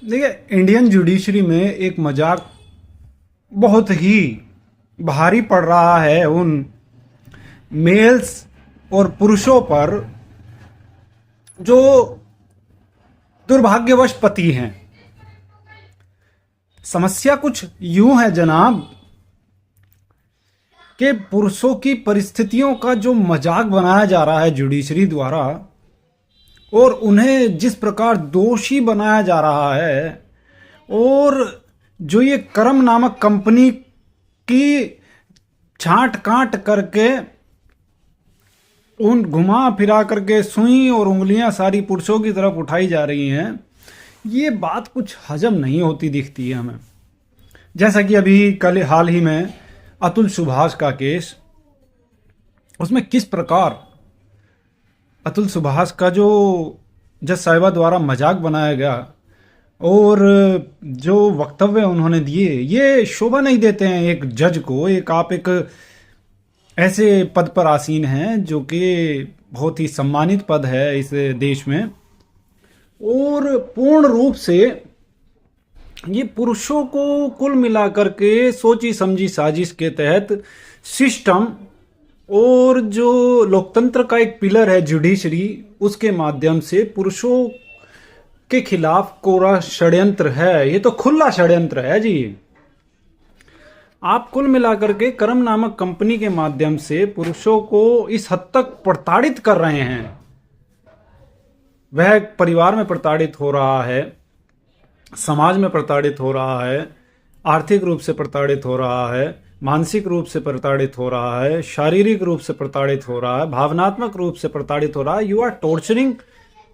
देखिए, Indian judiciary में एक मजाक बहुत ही भारी पड़ रहा है उन मेल्स और पुरुषों पर जो दुर्भाग्यवश पति हैं। समस्या कुछ यूं है जनाब कि पुरुषों की परिस्थितियों का जो मजाक बनाया जा रहा है जुडिशरी द्वारा और उन्हें जिस प्रकार दोषी बनाया जा रहा है, और जो ये कर्म नामक कंपनी की छांट कांट करके उन घुमा फिरा करके सुई और उंगलियां सारी पुरुषों की तरफ उठाई जा रही हैं, ये बात कुछ हजम नहीं होती दिखती है हमें। जैसा कि अभी कल हाल ही में अतुल सुभाष का केस, उसमें किस प्रकार अतुल सुभाष का जो जज साहिबा द्वारा मजाक बनाया गया और जो वक्तव्य उन्होंने दिए, ये शोभा नहीं देते हैं एक जज को। आप एक ऐसे पद पर आसीन हैं जो कि बहुत ही सम्मानित पद है इस देश में, और पूर्ण रूप से ये पुरुषों को कुल मिलाकर के सोची समझी साजिश के तहत सिस्टम और जो लोकतंत्र का एक पिलर है जुडिशरी, उसके माध्यम से पुरुषों के खिलाफ कोरा षड्यंत्र है। ये तो खुला षड्यंत्र है जी। आप कुल मिलाकर के कर्म नामक कंपनी के माध्यम से पुरुषों को इस हद तक प्रताड़ित कर रहे हैं। वह परिवार में प्रताड़ित हो रहा है, समाज में प्रताड़ित हो रहा है, आर्थिक रूप से प्रताड़ित हो रहा है, मानसिक रूप से प्रताड़ित हो रहा है, शारीरिक रूप से प्रताड़ित हो रहा है, भावनात्मक रूप से प्रताड़ित हो रहा है। You are torturing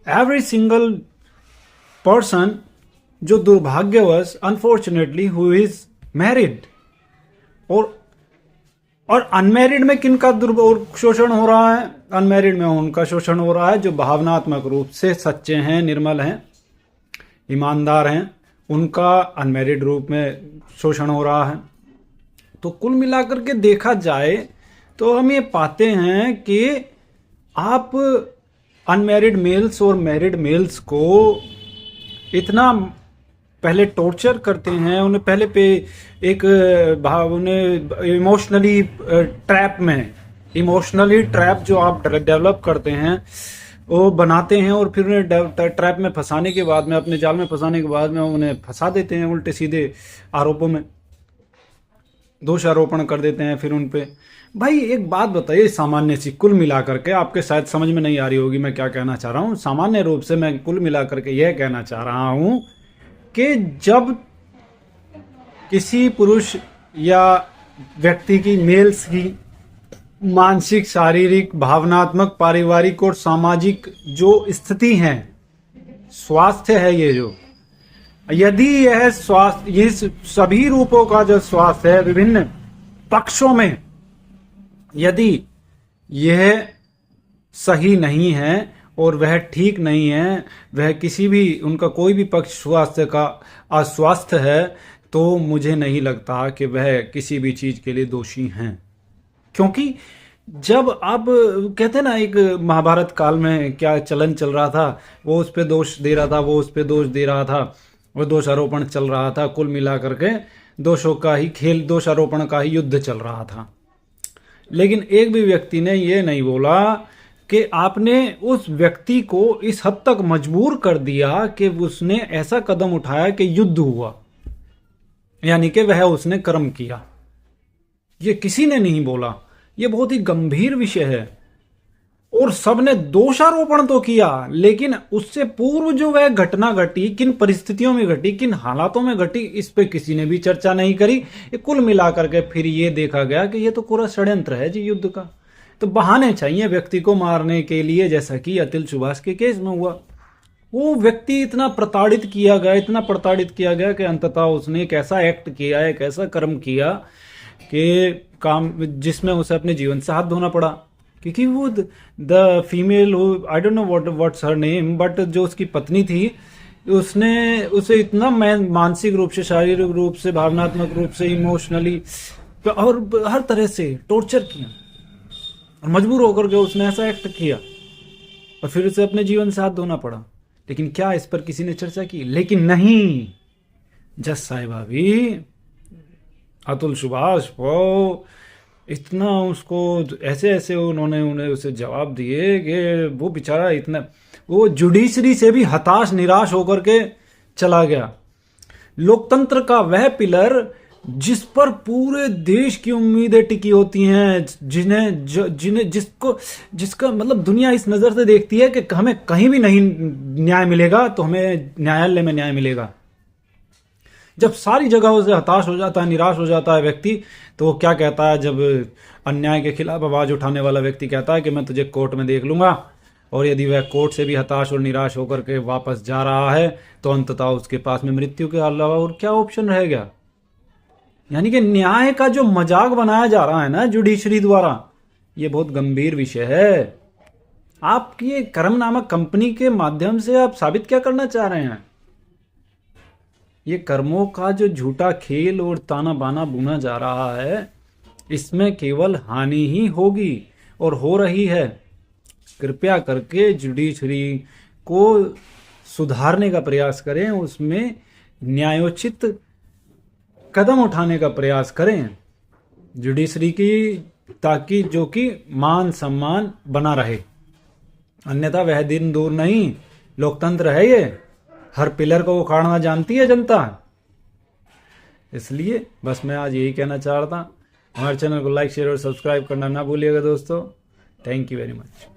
every single person जो दुर्भाग्यवश अनफॉर्चुनेटली हु इज मैरिड। और अनमैरिड में किनका शोषण हो रहा है? अनमैरिड में उनका शोषण हो रहा है जो भावनात्मक रूप से सच्चे हैं, निर्मल हैं, ईमानदार हैं, उनका अनमैरिड रूप में शोषण हो रहा है। तो कुल मिलाकर के देखा जाए तो हम ये पाते हैं कि आप अनमैरिड मेल्स और मैरिड मेल्स को इतना पहले टॉर्चर करते हैं, उन्हें पहले पे एक उन्हें इमोशनली ट्रैप जो आप डेवलप करते हैं वो बनाते हैं, और फिर उन्हें ट्रैप में फंसाने के बाद में, अपने जाल में फंसाने के बाद में उन्हें फंसा देते हैं, उल्टे सीधे आरोपों में दोष आरोपण कर देते हैं फिर उन पे। भाई एक बात बताइए सामान्य सी, कुल मिलाकर के, आपके शायद समझ में नहीं आ रही होगी मैं क्या कहना चाह रहा हूँ। सामान्य रूप से मैं कुल मिलाकर के यह कहना चाह रहा हूँ कि जब किसी पुरुष या व्यक्ति की, मेल्स की मानसिक, शारीरिक, भावनात्मक, पारिवारिक और सामाजिक जो स्थिति है, स्वास्थ्य है, ये जो यदि यह स्वास्थ्य, ये सभी रूपों का जो स्वास्थ्य है विभिन्न पक्षों में, यदि यह सही नहीं है और वह ठीक नहीं है, वह किसी भी, उनका कोई भी पक्ष स्वास्थ्य का अस्वास्थ्य है, तो मुझे नहीं लगता कि वह किसी भी चीज के लिए दोषी हैं। क्योंकि जब आप कहते हैं ना, एक महाभारत काल में क्या चलन चल रहा था, वो उस पे दोष दे रहा था, वो उस पे दोष दे रहा था, वो दोष आरोपण चल रहा था, कुल मिला करके दोषों का ही खेल, दोष आरोपण का ही युद्ध चल रहा था। लेकिन एक भी व्यक्ति ने ये नहीं बोला कि आपने उस व्यक्ति को इस हद तक मजबूर कर दिया कि उसने ऐसा कदम उठाया कि युद्ध हुआ, यानी कि वह उसने कर्म किया। ये किसी ने नहीं बोला। ये बहुत ही गंभीर विषय है, और सबने दोषारोपण तो किया, लेकिन उससे पूर्व जो वह घटना घटी, किन परिस्थितियों में घटी, किन हालातों में घटी, इस पे किसी ने भी चर्चा नहीं करी। कुल मिलाकर के फिर ये देखा गया कि ये तो पूरा षड्यंत्र है जी युद्ध का। तो बहाने चाहिए व्यक्ति को मारने के लिए, जैसा कि अतुल सुभाष के केस में हुआ। वो व्यक्ति इतना प्रताड़ित किया गया कि अंततः उसने एक ऐसा एक्ट किया, एक ऐसा कर्म किया कि काम जिसमें उसे अपने जीवन से हाथ धोना पड़ा। क्योंकि वो the female, I don't know what's her name, but जो उसकी पत्नी थी, उसने उसे इतना मानसिक रूप से, शारीरिक रूप से, भावनात्मक रूप से, इमोशनली और हर तरह से टॉर्चर किया, और मजबूर होकर के उसने ऐसा एक्ट किया, और फिर उसे अपने जीवन से हाथ धोना पड़ा। लेकिन क्या इस पर किसी ने चर्चा की? लेकिन नहीं, जज साहिबा भी अतुल सुभाष वो इतना उसको ऐसे ऐसे उन्होंने उन्हें उसे जवाब दिए कि वो बेचारा इतना, वो जुडिशरी से भी हताश निराश होकर के चला गया। लोकतंत्र का वह पिलर जिस पर पूरे देश की उम्मीदें टिकी होती हैं, जिसका मतलब दुनिया इस नजर से देखती है कि हमें कहीं भी नहीं न्याय मिलेगा तो हमें न्यायालय में न्याय मिलेगा। जब सारी जगहों से हताश हो जाता है, निराश हो जाता है व्यक्ति, तो वो क्या कहता है? जब अन्याय के खिलाफ आवाज उठाने वाला व्यक्ति कहता है कि मैं तुझे कोर्ट में देख लूंगा, और यदि वह कोर्ट से भी हताश और निराश होकर के वापस जा रहा है तो अंततः उसके पास में मृत्यु के अलावा और क्या ऑप्शन रह गया? यानी कि न्याय का जो मजाक बनाया जा रहा है ना जुडिशरी द्वारा, ये बहुत गंभीर विषय है। आपकी ये कर्म नामक कंपनी के माध्यम से आप साबित क्या करना चाह रहे हैं? ये कर्मों का जो झूठा खेल और ताना बाना बुना जा रहा है, इसमें केवल हानि ही होगी और हो रही है। कृपया करके जुडिशरी को सुधारने का प्रयास करें, उसमें न्यायोचित कदम उठाने का प्रयास करें जुडिशरी की, ताकि जो कि मान सम्मान बना रहे। अन्यथा वह दिन दूर नहीं, लोकतंत्र है ये, हर पिलर को उखाड़ना जानती है जनता। इसलिए बस मैं आज यही कहना चाह रहा था। हमारे चैनल को लाइक शेयर और सब्सक्राइब करना ना भूलिएगा दोस्तों। Thank you very much.